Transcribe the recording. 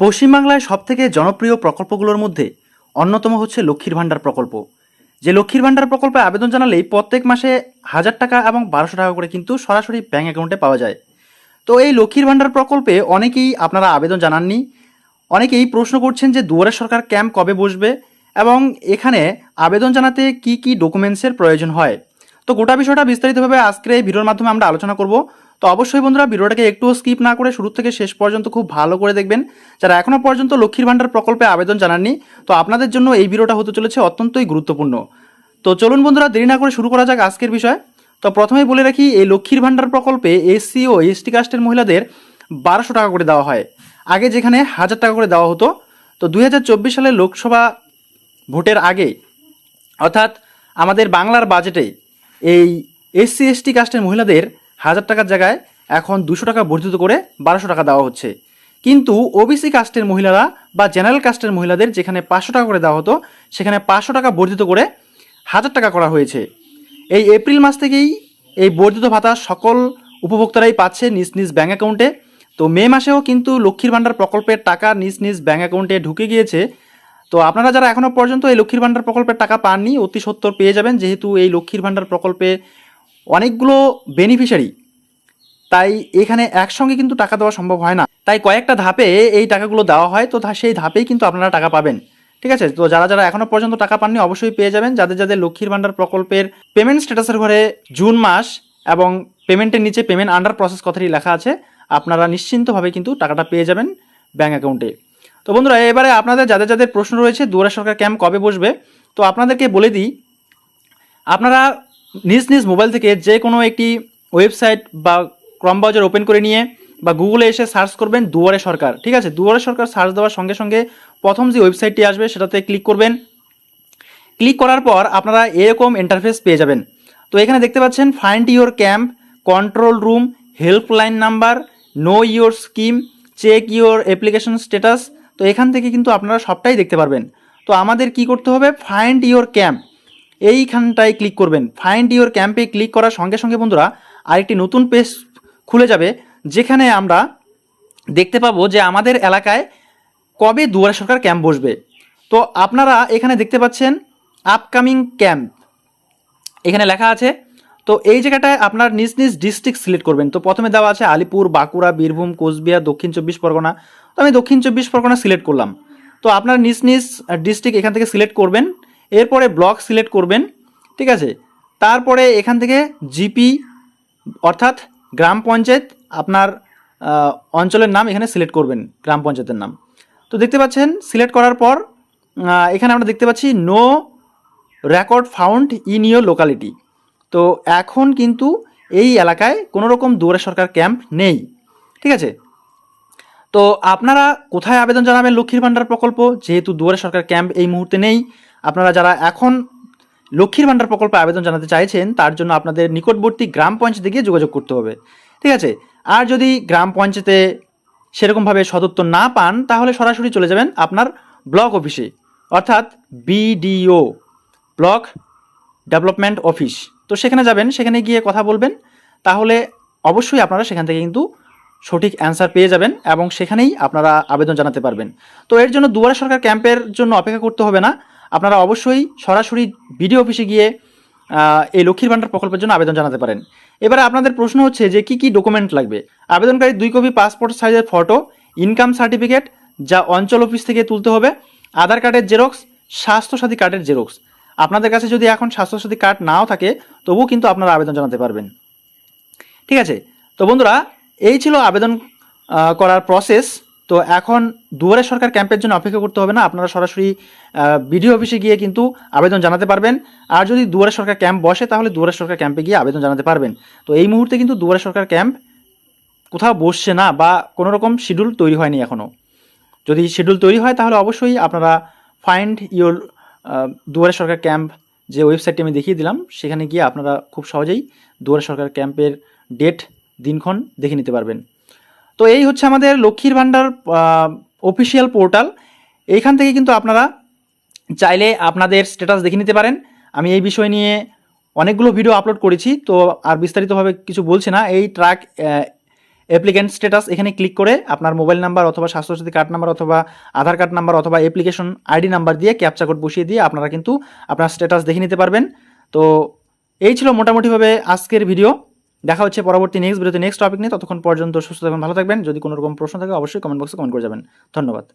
পশ্চিমবাংলায় সবথেকে জনপ্রিয় প্রকল্পগুলোর মধ্যে অন্যতম হচ্ছে লক্ষ্মীর ভাণ্ডার প্রকল্প। যে লক্ষ্মীর ভাণ্ডার প্রকল্পে আবেদন জানালেই প্রত্যেক মাসে 1,000 টাকা এবং 1,200 টাকা করে কিন্তু সরাসরি ব্যাঙ্ক অ্যাকাউন্টে পাওয়া যায়। তো এই লক্ষ্মীর ভাণ্ডার প্রকল্পে অনেকেই আপনারা আবেদন জানাননি, অনেকেই প্রশ্ন করছেন যে দুয়ারে সরকার ক্যাম্প কবে বসবে এবং এখানে আবেদন জানাতে কি কি ডকুমেন্টসের প্রয়োজন হয়। তো গোটা বিষয়টা বিস্তারিতভাবে আজকের এই ভিডিওর মাধ্যমে আমরা আলোচনা করব। তো অবশ্যই বন্ধুরা ভিডিওটাকে একটুও স্কিপ না করে শুরু থেকে শেষ পর্যন্ত খুব ভালো করে দেখবেন। যারা এখনও পর্যন্ত লক্ষ্মীর ভাণ্ডার প্রকল্পে আবেদন জানাননি, তো আপনাদের জন্য এই ভিডিওটা হতে চলেছে অত্যন্তই গুরুত্বপূর্ণ। তো চলুন বন্ধুরা দেরি না করে শুরু করা যাক আজকের বিষয়। তো প্রথমেই বলে রাখি, এই লক্ষ্মীর ভাণ্ডার প্রকল্পে এসসি ও এসটি কাস্টের মহিলাদের 1,200 টাকা করে দেওয়া হয়। আগে যেখানে 1,000 টাকা করে দেওয়া হতো। তো 2024 সালে লোকসভা ভোটের আগে, অর্থাৎ আমাদের বাংলার বাজেটে এই এসসি এসটি কাস্টের মহিলাদের 1,000 টাকার জায়গায় এখন 200 টাকা বর্ধিত করে 1,200 টাকা দেওয়া হচ্ছে। কিন্তু ওবিসি কাস্টের মহিলারা বা জেনারেল কাস্টের মহিলাদের যেখানে 500 টাকা করে দেওয়া হতো, সেখানে 500 টাকা বর্ধিত করে 1,000 টাকা করা হয়েছে। এই এপ্রিল মাস থেকেই এই বর্ধিত ভাতা সকল উপভোক্তারাই পাচ্ছে নিজ নিজ ব্যাঙ্ক অ্যাকাউন্টে। তো মে মাসেও কিন্তু লক্ষ্মীর ভাণ্ডার প্রকল্পের টাকা নিজ নিজ ব্যাঙ্ক অ্যাকাউন্টে ঢুকে গিয়েছে। তো আপনারা যারা এখনও পর্যন্ত এই লক্ষ্মীর ভাণ্ডার প্রকল্পের টাকা পাননি, অতি সত্বর পেয়ে যাবেন, যেহেতু এই লক্ষ্মীর ভাণ্ডার প্রকল্পে অনেকগুলো বেনিফিশিয়ারি, তাই এখানে একসঙ্গে কিন্তু টাকা দেওয়া সম্ভব হয় না। তাই কয়েকটা ধাপে এই টাকাগুলো দেওয়া হয়। তো সেই ধাপেই কিন্তু আপনারা টাকা পাবেন। ঠিক আছে, তো যারা যারা এখনও পর্যন্ত টাকা পাননি অবশ্যই পেয়ে যাবেন। যাদের যাদের লক্ষ্মীর ভাণ্ডার প্রকল্পের পেমেন্ট স্ট্যাটাসের ঘরে জুন মাস এবং পেমেন্টের নিচে পেমেন্ট আন্ডার প্রসেস কথাটি লেখা আছে, আপনারা নিশ্চিন্তভাবে কিন্তু টাকাটা পেয়ে যাবেন ব্যাঙ্ক অ্যাকাউন্টে। তো বন্ধুরা এবারে আপনাদের যাদের যাদের প্রশ্ন রয়েছে দুয়ারে সরকার ক্যাম্প কবে বসবে, তো আপনাদেরকে বলে দিই, আপনারা নিজ নিজ মোবাইল থেকে যে কোনো একটি ওয়েবসাইট বা ক্রম ব্রাউজার ওপেন করে নিয়ে বা গুগলে এসে সার্চ করবেন দুয়ারে সরকার। ঠিক আছে, দুয়ারে সরকার সার্চ দেওয়ার সঙ্গে সঙ্গে প্রথম যে ওয়েবসাইটটি আসবে সেটাতে ক্লিক করবেন। ক্লিক করার পর আপনারা এরকম ইন্টারফেস পেয়ে যাবেন। তো এখানে দেখতে পাচ্ছেন find your camp, control room, helpline number, know your scheme, check your application status. তো এখান থেকে কিন্তু আপনারা সবটাই দেখতে পারবেন। তো আমাদের কি করতে হবে, ফাইন্ড ইওর ক্যাম্প এইখানটায় ক্লিক করবেন। ফাইন্ড ইওর ক্যাম্পে ক্লিক করার সঙ্গে সঙ্গে বন্ধুরা আরেকটি নতুন পেজ খুলে যাবে, যেখানে আমরা দেখতে পাবো যে আমাদের এলাকায় কবে দুয়ারে সরকার ক্যাম্প বসবে। তো আপনারা এখানে দেখতে পাচ্ছেন আপকামিং ক্যাম্প এখানে লেখা আছে। তো এই জায়গাটায় আপনার নিজ নিজ ডিস্ট্রিক্ট সিলেক্ট করবেন। তো প্রথমে দেওয়া আছে আলিপুর, বাঁকুড়া, বীরভূম, কোচবিহার, দক্ষিণ 24 পরগনা। তো আমি দক্ষিণ 24 পরগনা সিলেক্ট করলাম। তো আপনার নিজ নিজ ডিস্ট্রিক্ট এখান থেকে সিলেক্ট করবেন। এরপরে ব্লক সিলেক্ট করবেন। ঠিক আছে, তারপরে এখান থেকে জিপি অর্থাৎ গ্রাম পঞ্চায়েত, আপনার অঞ্চলের নাম এখানে সিলেক্ট করবেন, গ্রাম পঞ্চায়েতের নাম। তো দেখতে পাচ্ছেন সিলেক্ট করার পর এখানে আমরা দেখতে পাচ্ছি no record found in your locality. তো এখন কিন্তু এই এলাকায় কোনো রকম দুয়ারে সরকার ক্যাম্প নেই। ঠিক আছে, তো আপনারা কোথায় আবেদন জানাবেন লক্ষ্মীর ভাণ্ডার প্রকল্প, যেহেতু দুয়ারে সরকার ক্যাম্প এই মুহূর্তে নেই। আপনারা যারা এখন লক্ষ্মীর ভাণ্ডার প্রকল্পে আবেদন জানাতে চাইছেন তার জন্য আপনাদের নিকটবর্তী গ্রাম পঞ্চায়েতে গিয়ে যোগাযোগ করতে হবে। ঠিক আছে, আর যদি গ্রাম পঞ্চায়েতে সেরকমভাবে সদুত্তর না পান তাহলে সরাসরি চলে যাবেন আপনার ব্লক অফিসে, অর্থাৎ বিডিও, ব্লক ডেভেলপমেন্ট অফিস। তো সেখানে যাবেন, সেখানে গিয়ে কথা বলবেন, তাহলে অবশ্যই আপনারা সেখান থেকে কিন্তু সঠিক অ্যান্সার পেয়ে যাবেন এবং সেখানেই আপনারা আবেদন জানাতে পারবেন। তো এর জন্য দুয়ারে সরকার ক্যাম্পের জন্য অপেক্ষা করতে হবে না, আপনারা অবশ্যই সরাসরি বিডিও অফিসে গিয়ে এই লক্ষ্মীর ভাণ্ডার প্রকল্পের জন্য আবেদন জানাতে পারেন। এবারে আপনাদের প্রশ্ন হচ্ছে যে কি কি ডকুমেন্ট লাগবে। আবেদনকারী 2 কপি পাসপোর্ট সাইজের ফটো, ইনকাম সার্টিফিকেট যা অঞ্চল অফিস থেকে তুলতে হবে, আধার কার্ডের জেরক্স, স্বাস্থ্যসাথী কার্ডের জেরক্স। আপনাদের কাছে যদি এখন স্বাস্থ্যসাথী কার্ড নাও থাকে তবুও কিন্তু আপনারা আবেদন জানাতে পারবেন। ঠিক আছে, তো বন্ধুরা এই ছিল আবেদন করার প্রসেস। তো এখন দুয়ারে সরকার ক্যাম্পের জন্য অপেক্ষা করতে হবে না, আপনারা সরাসরি বিডিও অফিসে গিয়ে কিন্তু আবেদন জানাতে পারবেন। আর যদি দুয়ারে সরকার ক্যাম্প বসে তাহলে দুয়ারে সরকার ক্যাম্পে গিয়ে আবেদন জানাতে পারবেন। তো এই মুহূর্তে কিন্তু দুয়ারে সরকার ক্যাম্প কোথাও বসছে না বা কোনো রকম শিডিউল তৈরি হয়নি এখনও। যদি শিডিউল তৈরি হয় তাহলে অবশ্যই আপনারা ফাইন্ড ইওর দুয়ারে সরকার ক্যাম্প যে ওয়েবসাইটটি আমি দেখিয়ে দিলাম সেখানে গিয়ে আপনারা খুব সহজেই দুয়ারে সরকার ক্যাম্পের ডেট দিনক্ষণ দেখে নিতে পারবেন। তো এই হচ্ছে আমাদের লক্ষ্মীর ভাণ্ডার অফিসিয়াল পোর্টাল। এইখান থেকে কিন্তু আপনারা চাইলে আপনাদের স্ট্যাটাস দেখে নিতে পারেন। আমি এই বিষয় নিয়ে অনেকগুলো ভিডিও আপলোড করেছি, তো আর বিস্তারিতভাবে কিছু বলছি না। এই ট্র্যাক অ্যাপ্লিক্যান্ট স্ট্যাটাস এখানে ক্লিক করে আপনার মোবাইল নাম্বার অথবা স্বাস্থ্যসাথী কার্ড নাম্বার অথবা আধার কার্ড নাম্বার অথবা অ্যাপ্লিকেশন আইডি নাম্বার দিয়ে ক্যাপচা কোড বসিয়ে দিয়ে আপনারা কিন্তু আপনার স্ট্যাটাস দেখে নিতে পারবেন। তো এই ছিল মোটামুটিভাবে আজকের ভিডিও। দেখা হচ্ছে পরবর্তী নেক্সট ভিডিওতে নেক্সট টপিক নিয়ে। ততক্ষণ পর্যন্ত সুস্থ থাকবেন, ভালো থাকবেন। যদি কোনো রকম প্রশ্ন থাকে অবশ্যই কমেন্ট বক্সে কমেন্ট করে যাবেন। ধন্যবাদ।